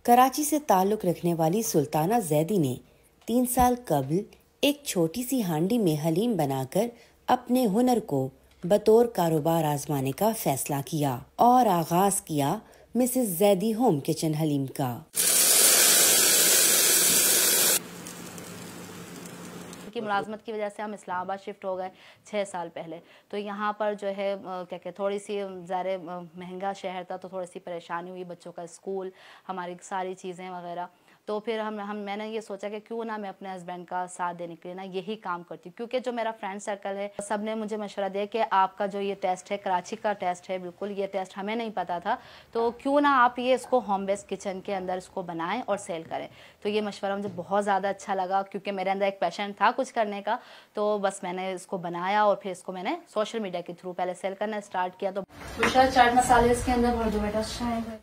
कराची से ताल्लुक रखने वाली सुल्ताना जैदी ने 3 साल कबल एक छोटी सी हांडी में हलीम बनाकर अपने हुनर को बतौर कारोबार आजमाने का फैसला किया और आगाज किया Mrs Zaidi home kitchen haleem का। की मुलाजमत की वजह से हम इस्लामाबाद शिफ्ट हो गए 6 साल पहले। तो यहाँ पर जो है क्या कहते थोड़ी सी ज़्यादा महंगा शहर था, तो थोड़ी सी परेशानी हुई, बच्चों का स्कूल, हमारी सारी चीज़ें वगैरह। तो फिर मैंने ये सोचा कि क्यों ना मैं अपने हस्बैंड का साथ देने के लिए ना यही काम करती हूँ, क्योंकि जो मेरा फ्रेंड सर्कल है सब ने मुझे मशवरा दिया कि आपका जो ये टेस्ट है कराची का टेस्ट है, बिल्कुल ये टेस्ट हमें नहीं पता था, तो क्यों ना आप ये इसको होम बेस्ड किचन के अंदर इसको बनाएं और सेल करें। तो ये मशवरा मुझे बहुत ज़्यादा अच्छा लगा, क्योंकि मेरे अंदर एक पैशन था कुछ करने का। तो बस मैंने इसको बनाया और फिर इसको मैंने सोशल मीडिया के थ्रू पहले सेल करना स्टार्ट किया। तो चाट मसाले इसके अंदर भर दो बेटा।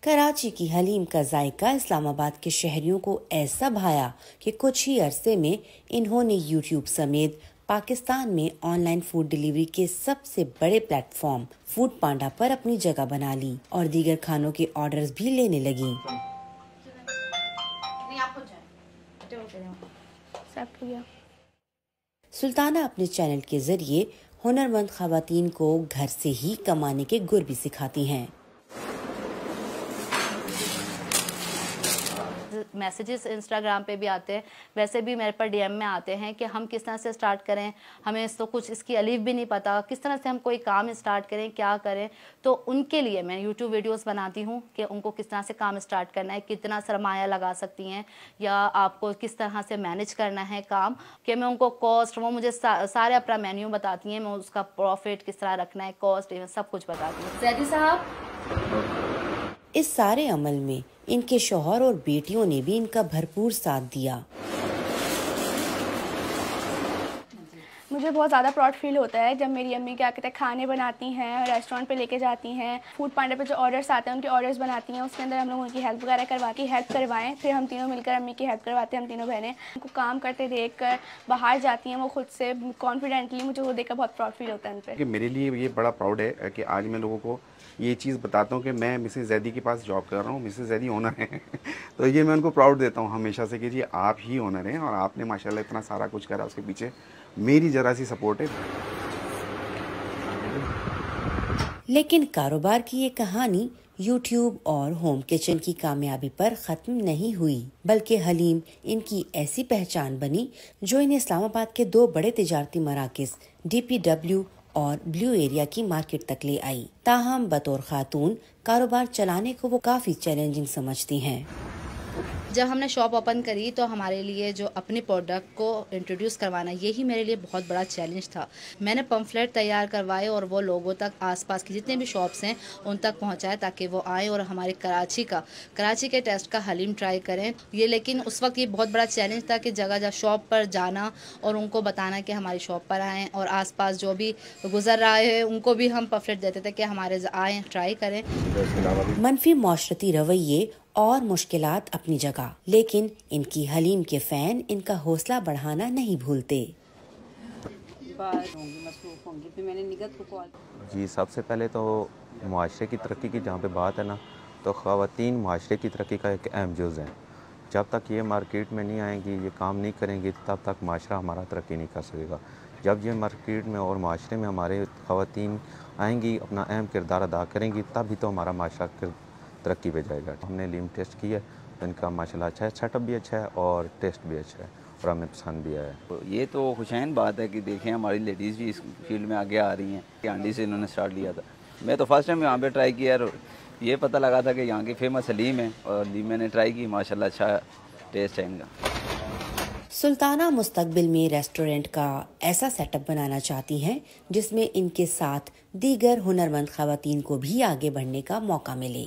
कराची की हलीम का जायका इस्लामाबाद के शहरियों को ऐसा भाया कि कुछ ही अरसे में इन्होंने यूट्यूब समेत पाकिस्तान में ऑनलाइन फूड डिलीवरी के सबसे बड़े प्लेटफॉर्म फूड पांडा पर अपनी जगह बना ली और दीगर खानों के ऑर्डर्स भी लेने लगी। सुल्ताना अपने चैनल के जरिए हुनरमंद खवातीन को घर से ही कमाने के गुर भी सिखाती हैं। मैसेजेस इंस्टाग्राम पे भी आते हैं, वैसे भी मेरे पर डीएम में आते हैं कि हम किस तरह से स्टार्ट करें, हमें तो कुछ इसकी अलीफ भी नहीं पता, किस तरह से हम कोई काम स्टार्ट करें, क्या करें। तो उनके लिए मैं यूट्यूब वीडियोस बनाती हूं कि उनको किस तरह से काम स्टार्ट करना है, कितना सरमाया लगा सकती हैं या आपको किस तरह से मैनेज करना है काम, कि मैं उनको कॉस्ट, वो मुझे सारे अपना मेन्यू बताती हैं, मैं उसका प्रॉफिट किस तरह रखना है, कॉस्ट सब कुछ बताती हूँ। जैदी साहब, इस सारे अमल में इनके शौहर और बेटियों ने भी इनका भरपूर साथ दिया। मुझे बहुत ज़्यादा प्राउड फील होता है जब मेरी अम्मी क्या कहते हैं खाने बनाती हैं, रेस्टोरेंट पे लेके जाती हैं, फूड पांडा पे जो ऑर्डर्स आते हैं उनके ऑर्डर्स बनाती हैं, उसके अंदर हम लोग उनकी हेल्प वगैरह करवाएं, फिर हम तीनों मिलकर अम्मी की हेल्प करवाते हैं। हम तीनों बहनें उनको काम करते देख कर बाहर जाती हैं, वो खुद से कॉन्फिडेंटली, मुझे वो देखकर बहुत प्राउड फील होता है उन पर। मेरे लिए ये बड़ा प्राउड है कि आज मैं लोगों को ये चीज़ बताता हूँ कि मैं मिसेस जैदी के पास जॉब कर रहा हूँ, मिसेस जैदी ओनर है तो ये मैं उनको प्राउड देता हूँ हमेशा से कि जी आप ही ओनर हैं और आपने माशाल्लाह इतना सारा कुछ करा, उसके पीछे मेरी ज़रा सी सपोर्ट है। लेकिन कारोबार की ये कहानी यूट्यूब और होम किचन की कामयाबी पर ख़त्म नहीं हुई, बल्कि हलीम इनकी ऐसी पहचान बनी जो इन्हें इस्लामाबाद के 2 बड़े तिजारती मराकिज़ DPW और ब्लू एरिया की मार्केट तक ले आई। ताहम बतौर खातून कारोबार चलाने को वो काफी चैलेंजिंग समझती हैं। जब हमने शॉप ओपन करी तो हमारे लिए जो अपने प्रोडक्ट को इंट्रोड्यूस करवाना, यही मेरे लिए बहुत बड़ा चैलेंज था। मैंने पम्फलेट तैयार करवाए और वो लोगों तक, आसपास की जितने भी शॉप्स हैं उन तक पहुंचाए ताकि वो आएँ और हमारे कराची के टेस्ट का हलीम ट्राई करें। ये लेकिन उस वक्त ये बहुत बड़ा चैलेंज था कि जगह जगह शॉप पर जाना और उनको बताना कि हमारी शॉप पर आएँ, और आसपास जो भी गुजर रहा है उनको भी हम पम्फलेट देते थे कि हमारे आएँ, ट्राई करें। मनफी माशरती रवैये और मुश्किलात अपनी जगह, लेकिन इनकी हलीम के फैन इनका हौसला बढ़ाना नहीं भूलते। जी, सबसे पहले तो मुआशरे की तरक्की की जहाँ पे बात है ना, तो ख़वातीन मुआशरे की तरक्की का एक अहम जुज़ है। जब तक ये मार्केट में नहीं आएंगी, ये काम नहीं करेंगी, तब तक माशरा हमारा तरक्की नहीं कर सकेगा। जब ये मार्केट में और माशरे में हमारे ख़वातीन आएंगी, अपना अहम किरदार अदा करेंगी, तभी तो हमारा माशरा तरक्की पे जाएगा। हमने हलीम टेस्ट किया, तो इनका माशाल्लाह अच्छा है, सेटअप भी अच्छा है और टेस्ट भी अच्छा है और हमें पसंद भी आया है। तो ये तो खुशैन बात है कि देखें हमारी लेडीज़ भी इस फील्ड में आगे आ रही हैं। हांडी से इन्होंने स्टार्ट लिया था, मैं तो फर्स्ट टाइम यहाँ पे ट्राई किया और ये पता लगा था कि यहाँ की फेमस हलीम है और हलीम मैंने ट्राई की, माशाल्लाह अच्छा टेस्ट है इनका। सुल्ताना मुस्तकबिल में रेस्टोरेंट का ऐसा सेटअप बनाना चाहती हैं जिसमें इनके साथ दीगर हुनरमंद खवातीन को भी आगे बढ़ने का मौका मिले।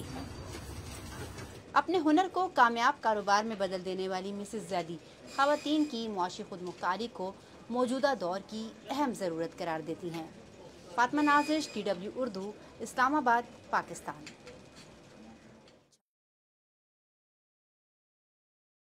अपने हुनर को कामयाब कारोबार में बदल देने वाली मिसेस जैदी खवातीन की मुआशी खुदमुख्तारी को मौजूदा दौर की अहम ज़रूरत करार देती हैं। फातिमा नाज़िर, TW उर्दू, इस्लामाबाद, पाकिस्तान।